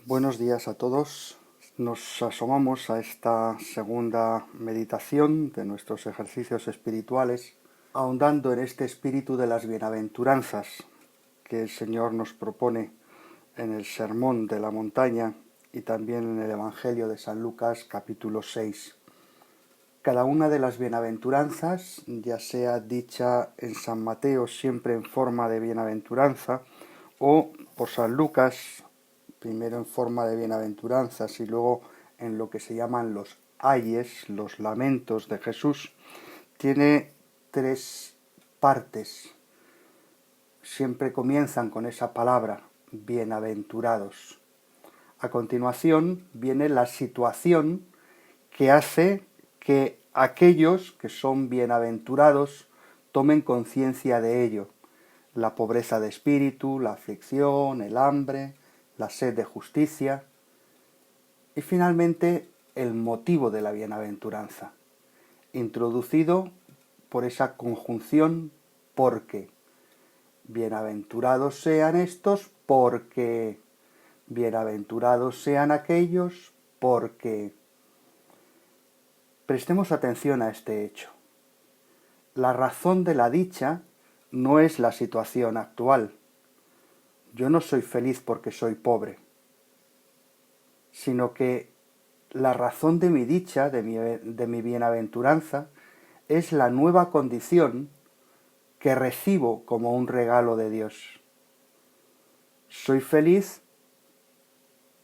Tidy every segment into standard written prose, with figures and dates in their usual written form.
Buenos días a todos. Nos asomamos a esta segunda meditación de nuestros ejercicios espirituales, ahondando en este espíritu de las bienaventuranzas que el Señor nos propone en el Sermón de la Montaña y también en el Evangelio de San Lucas capítulo 6. Cada una de las bienaventuranzas, ya sea dicha en San Mateo siempre en forma de bienaventuranza o por San Lucas primero en forma de bienaventuranzas y luego en lo que se llaman los ayes, los lamentos de Jesús, tiene tres partes. Siempre comienzan con esa palabra, bienaventurados. A continuación viene la situación que hace que aquellos que son bienaventurados tomen conciencia de ello. La pobreza de espíritu, la aflicción, el hambre, la sed de justicia y finalmente el motivo de la bienaventuranza, introducido por esa conjunción porque. Bienaventurados sean estos porque. Bienaventurados sean aquellos porque. Prestemos atención a este hecho. La razón de la dicha no es la situación actual. Yo no soy feliz porque soy pobre, sino que la razón de mi dicha, de mi bienaventuranza, es la nueva condición que recibo como un regalo de Dios. Soy feliz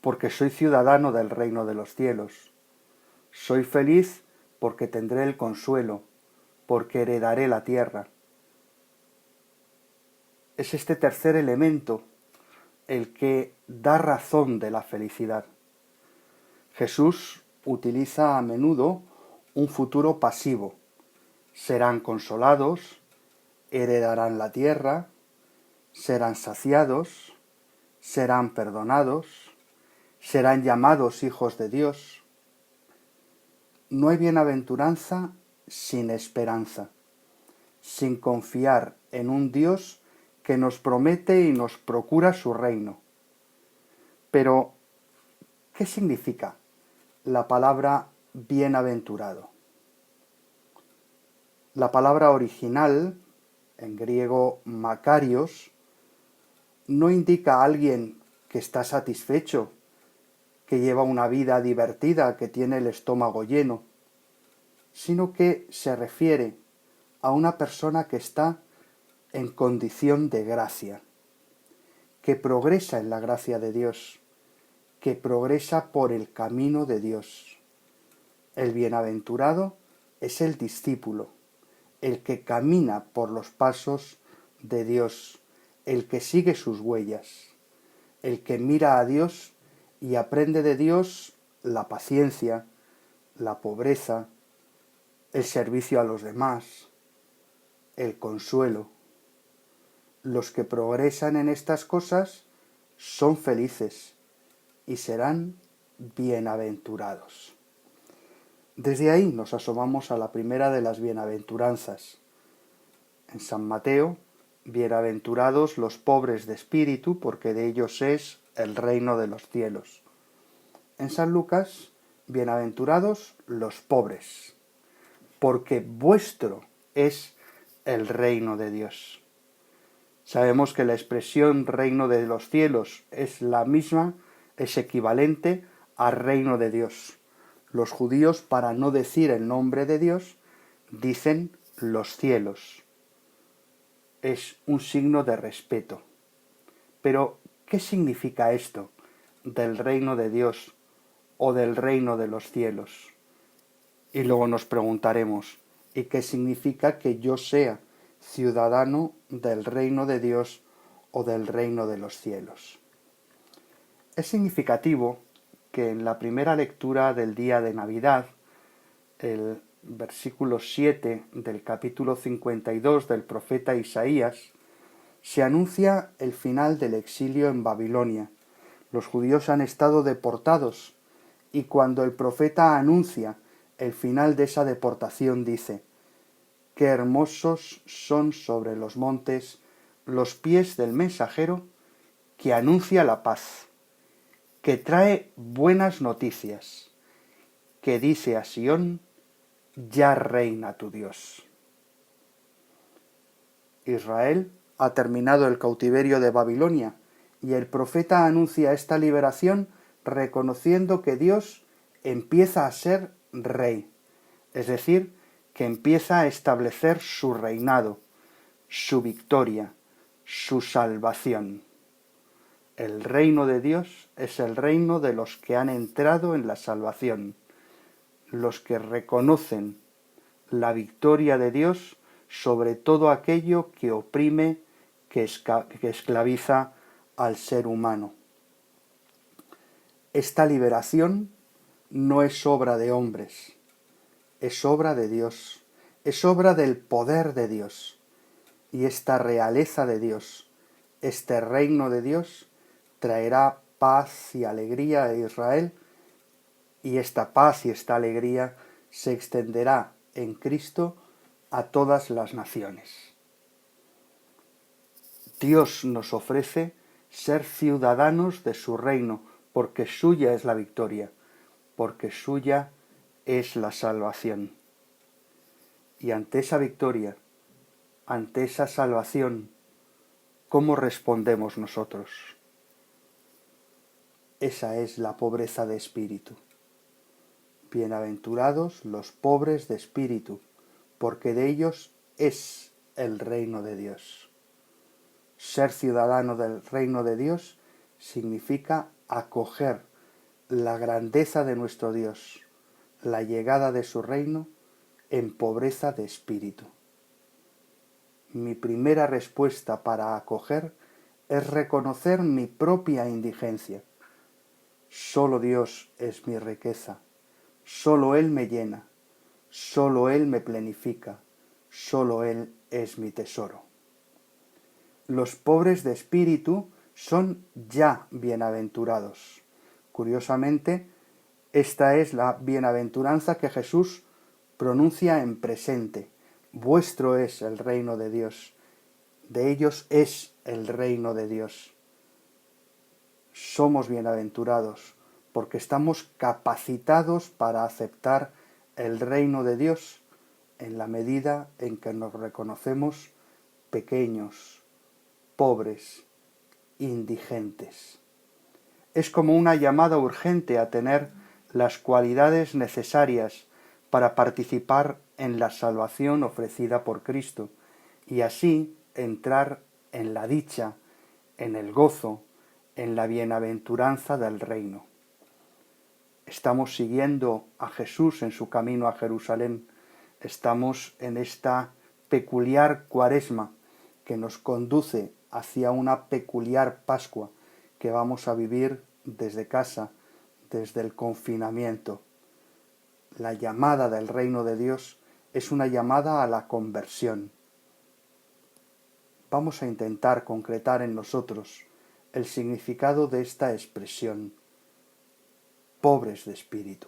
porque soy ciudadano del reino de los cielos. Soy feliz porque tendré el consuelo, porque heredaré la tierra. Es este tercer elemento el que da razón de la felicidad. Jesús utiliza a menudo un futuro pasivo. Serán consolados, heredarán la tierra, serán saciados, serán perdonados, serán llamados hijos de Dios. No hay bienaventuranza sin esperanza, sin confiar en un Dios que nos promete y nos procura su reino. Pero, ¿qué significa la palabra bienaventurado? La palabra original, en griego makarios, no indica a alguien que está satisfecho, que lleva una vida divertida, que tiene el estómago lleno, sino que se refiere a una persona que está en condición de gracia, que progresa en la gracia de Dios, que progresa por el camino de Dios. El bienaventurado es el discípulo, el que camina por los pasos de Dios, el que sigue sus huellas, el que mira a Dios y aprende de Dios la paciencia, la pobreza, el servicio a los demás, el consuelo. Los que progresan en estas cosas son felices y serán bienaventurados. Desde ahí nos asomamos a la primera de las bienaventuranzas. En San Mateo, bienaventurados los pobres de espíritu, porque de ellos es el reino de los cielos. En San Lucas, bienaventurados los pobres, porque vuestro es el reino de Dios. Sabemos que la expresión reino de los cielos es la misma, es equivalente a reino de Dios. Los judíos, para no decir el nombre de Dios, dicen los cielos. Es un signo de respeto. Pero, ¿qué significa esto del reino de Dios o del reino de los cielos? Y luego nos preguntaremos, ¿y qué significa que yo sea ciudadano del reino de Dios o del reino de los cielos? Es significativo que en la primera lectura del día de Navidad, el versículo 7 del capítulo 52 del profeta Isaías, se anuncia el final del exilio en Babilonia. Los judíos han estado deportados y cuando el profeta anuncia el final de esa deportación dice: «Qué hermosos son sobre los montes los pies del mensajero que anuncia la paz, que trae buenas noticias, que dice a Sión: ya reina tu Dios. Israel ha terminado el cautiverio de Babilonia y el profeta anuncia esta liberación reconociendo que Dios empieza a ser rey, es decir, que empieza a establecer su reinado, su victoria, su salvación. El reino de Dios es el reino de los que han entrado en la salvación, los que reconocen la victoria de Dios sobre todo aquello que oprime, que esclaviza al ser humano. Esta liberación no es obra de hombres, es obra de Dios, es obra del poder de Dios. Y esta realeza de Dios, este reino de Dios, traerá paz y alegría a Israel, y esta paz y esta alegría se extenderá en Cristo a todas las naciones. Dios nos ofrece ser ciudadanos de su reino, porque suya es la victoria, porque suya es la salvación. Y ante esa victoria, ante esa salvación, ¿cómo respondemos nosotros? Esa es la pobreza de espíritu. Bienaventurados los pobres de espíritu, porque de ellos es el reino de Dios. Ser ciudadano del reino de Dios significa acoger la grandeza de nuestro Dios, la llegada de su reino en pobreza de espíritu. Mi primera respuesta para acoger es reconocer mi propia indigencia. Solo Dios es mi riqueza, solo Él me llena, solo Él me plenifica, solo Él es mi tesoro. Los pobres de espíritu son ya bienaventurados. Curiosamente, esta es la bienaventuranza que Jesús pronuncia en presente. Vuestro es el reino de Dios. De ellos es el reino de Dios. Somos bienaventurados porque estamos capacitados para aceptar el reino de Dios en la medida en que nos reconocemos pequeños, pobres, indigentes. Es como una llamada urgente a tener las cualidades necesarias para participar en la salvación ofrecida por Cristo y así entrar en la dicha, en el gozo, en la bienaventuranza del reino. Estamos siguiendo a Jesús en su camino a Jerusalén. Estamos en esta peculiar Cuaresma que nos conduce hacia una peculiar Pascua que vamos a vivir desde casa, desde el confinamiento. La llamada del reino de Dios es una llamada a la conversión. Vamos a intentar concretar en nosotros el significado de esta expresión, pobres de espíritu.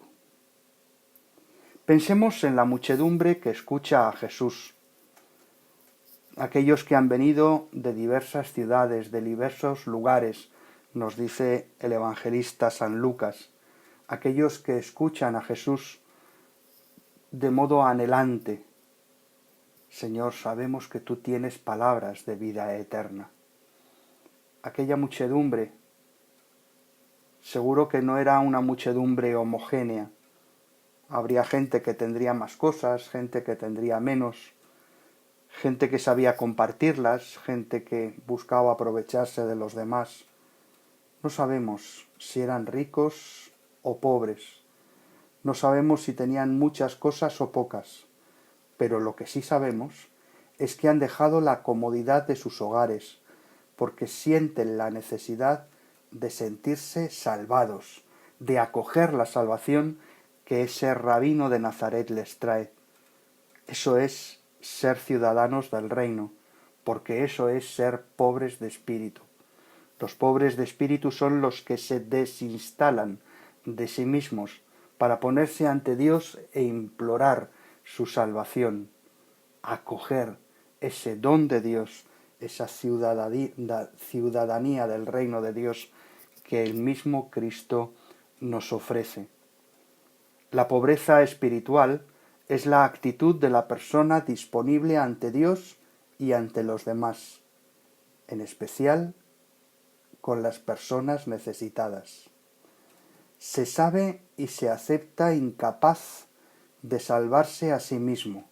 Pensemos en la muchedumbre que escucha a Jesús, aquellos que han venido de diversas ciudades, de diversos lugares, nos dice el evangelista San Lucas, aquellos que escuchan a Jesús de modo anhelante. Señor, sabemos que tú tienes palabras de vida eterna. Aquella muchedumbre, seguro que no era una muchedumbre homogénea. Habría gente que tendría más cosas, gente que tendría menos, gente que sabía compartirlas, gente que buscaba aprovecharse de los demás. No sabemos si eran ricos o pobres. No sabemos si tenían muchas cosas o pocas. Pero lo que sí sabemos es que han dejado la comodidad de sus hogares, porque sienten la necesidad de sentirse salvados, de acoger la salvación que ese rabino de Nazaret les trae. Eso es ser ciudadanos del reino, porque eso es ser pobres de espíritu. Los pobres de espíritu son los que se desinstalan de sí mismos para ponerse ante Dios e implorar su salvación, acoger ese don de Dios, esa ciudadanía del reino de Dios que el mismo Cristo nos ofrece. La pobreza espiritual es la actitud de la persona disponible ante Dios y ante los demás, en especial con las personas necesitadas. Se sabe y se acepta incapaz de salvarse a sí mismo,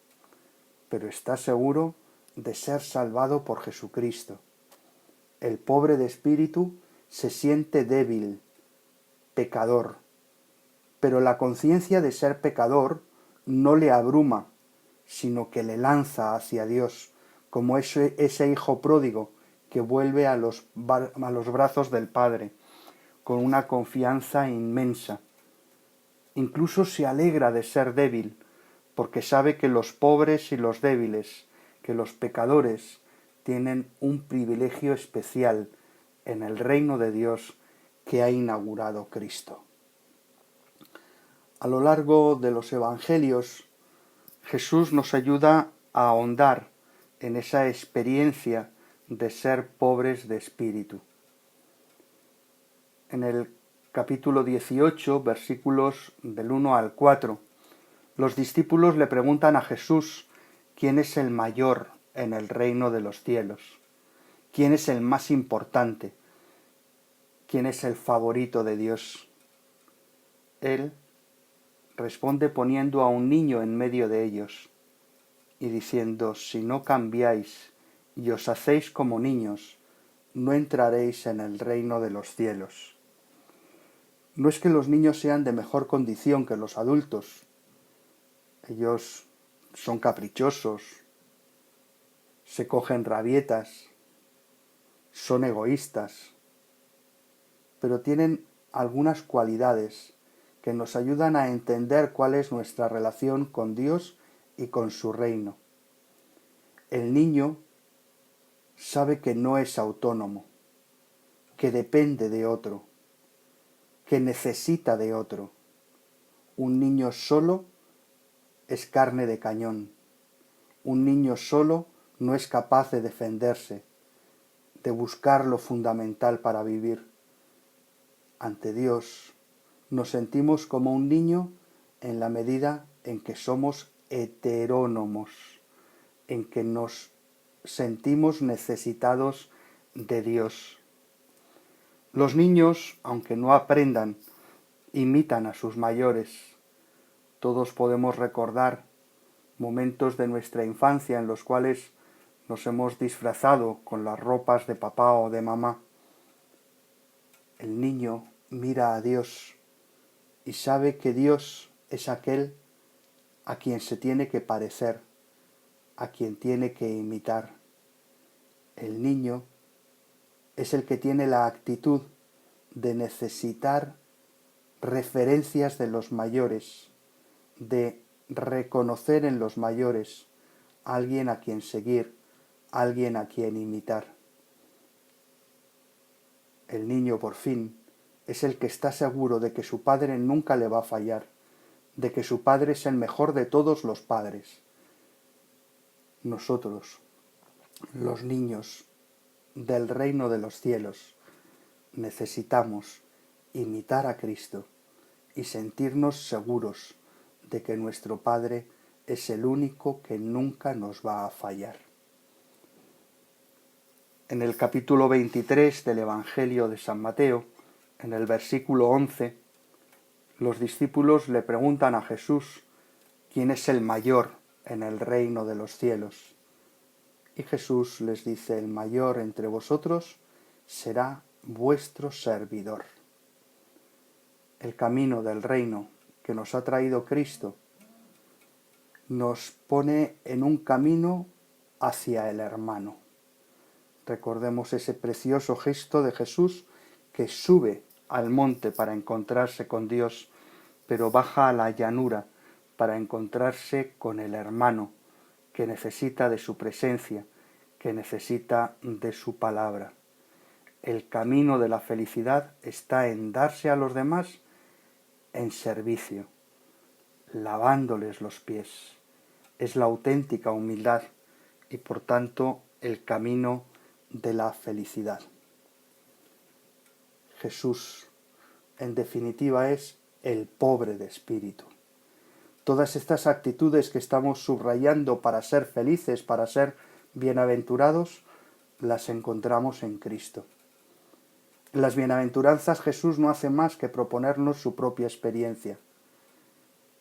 pero está seguro de ser salvado por Jesucristo. El pobre de espíritu se siente débil, pecador, pero la conciencia de ser pecador no le abruma, sino que le lanza hacia Dios, como ese hijo pródigo que vuelve a los brazos del Padre, con una confianza inmensa. Incluso se alegra de ser débil, porque sabe que los pobres y los débiles, que los pecadores, tienen un privilegio especial en el reino de Dios que ha inaugurado Cristo. A lo largo de los Evangelios, Jesús nos ayuda a ahondar en esa experiencia de ser pobres de espíritu. En el capítulo 18, versículos del 1 al 4, los discípulos le preguntan a Jesús quién es el mayor en el reino de los cielos, quién es el más importante, quién es el favorito de Dios. Él responde poniendo a un niño en medio de ellos y diciendo: si no cambiáis y os hacéis como niños, no entraréis en el reino de los cielos. No es que los niños sean de mejor condición que los adultos. Ellos son caprichosos, se cogen rabietas, son egoístas, pero tienen algunas cualidades que nos ayudan a entender cuál es nuestra relación con Dios y con su reino. El niño sabe que no es autónomo, que depende de otro, que necesita de otro. Un niño solo es carne de cañón. Un niño solo no es capaz de defenderse, de buscar lo fundamental para vivir. Ante Dios nos sentimos como un niño en la medida en que somos heterónomos, en que nos sentimos necesitados de Dios. Los niños, aunque no aprendan, imitan a sus mayores. Todos podemos recordar momentos de nuestra infancia en los cuales nos hemos disfrazado con las ropas de papá o de mamá. El niño mira a Dios y sabe que Dios es aquel a quien se tiene que parecer, a quien tiene que imitar. El niño es el que tiene la actitud de necesitar referencias de los mayores, de reconocer en los mayores a alguien a quien seguir, a alguien a quien imitar. El niño, por fin, es el que está seguro de que su padre nunca le va a fallar, de que su padre es el mejor de todos los padres. Nosotros, los niños del reino de los cielos, necesitamos imitar a Cristo y sentirnos seguros de que nuestro Padre es el único que nunca nos va a fallar. En el capítulo 23 del Evangelio de San Mateo, en el versículo 11, los discípulos le preguntan a Jesús quién es el mayor en el reino de los cielos. Y Jesús les dice: el mayor entre vosotros será vuestro servidor. El camino del reino que nos ha traído Cristo nos pone en un camino hacia el hermano. Recordemos ese precioso gesto de Jesús que sube al monte para encontrarse con Dios, pero baja a la llanura para encontrarse con el hermano que necesita de su presencia, que necesita de su palabra. El camino de la felicidad está en darse a los demás en servicio, lavándoles los pies. Es la auténtica humildad y por tanto el camino de la felicidad. Jesús, en definitiva, es el pobre de espíritu. Todas estas actitudes que estamos subrayando para ser felices, para ser bienaventurados, las encontramos en Cristo. En las bienaventuranzas Jesús no hace más que proponernos su propia experiencia.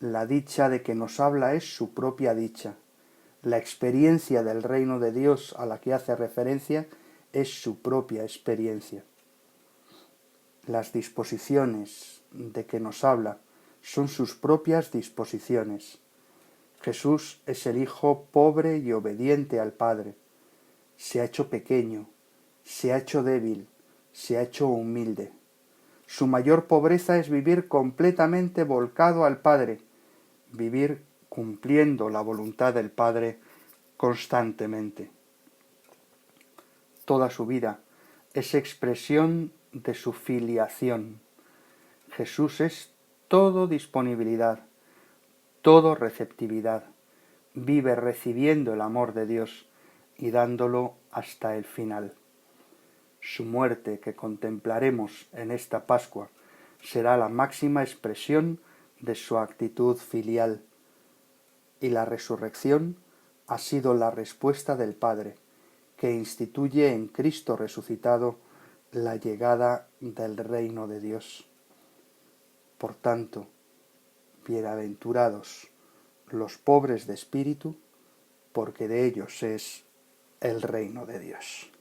La dicha de que nos habla es su propia dicha. La experiencia del reino de Dios a la que hace referencia es su propia experiencia. Las disposiciones de que nos habla son sus propias disposiciones. Jesús es el Hijo pobre y obediente al Padre. Se ha hecho pequeño, se ha hecho débil, se ha hecho humilde. Su mayor pobreza es vivir completamente volcado al Padre, vivir cumpliendo la voluntad del Padre constantemente. Toda su vida es expresión de su filiación. Jesús es todo disponibilidad, todo receptividad. Vive recibiendo el amor de Dios y dándolo hasta el final. Su muerte, que contemplaremos en esta Pascua, será la máxima expresión de su actitud filial. Y la resurrección ha sido la respuesta del Padre, que instituye en Cristo resucitado la llegada del reino de Dios. Por tanto, bienaventurados los pobres de espíritu, porque de ellos es el reino de Dios.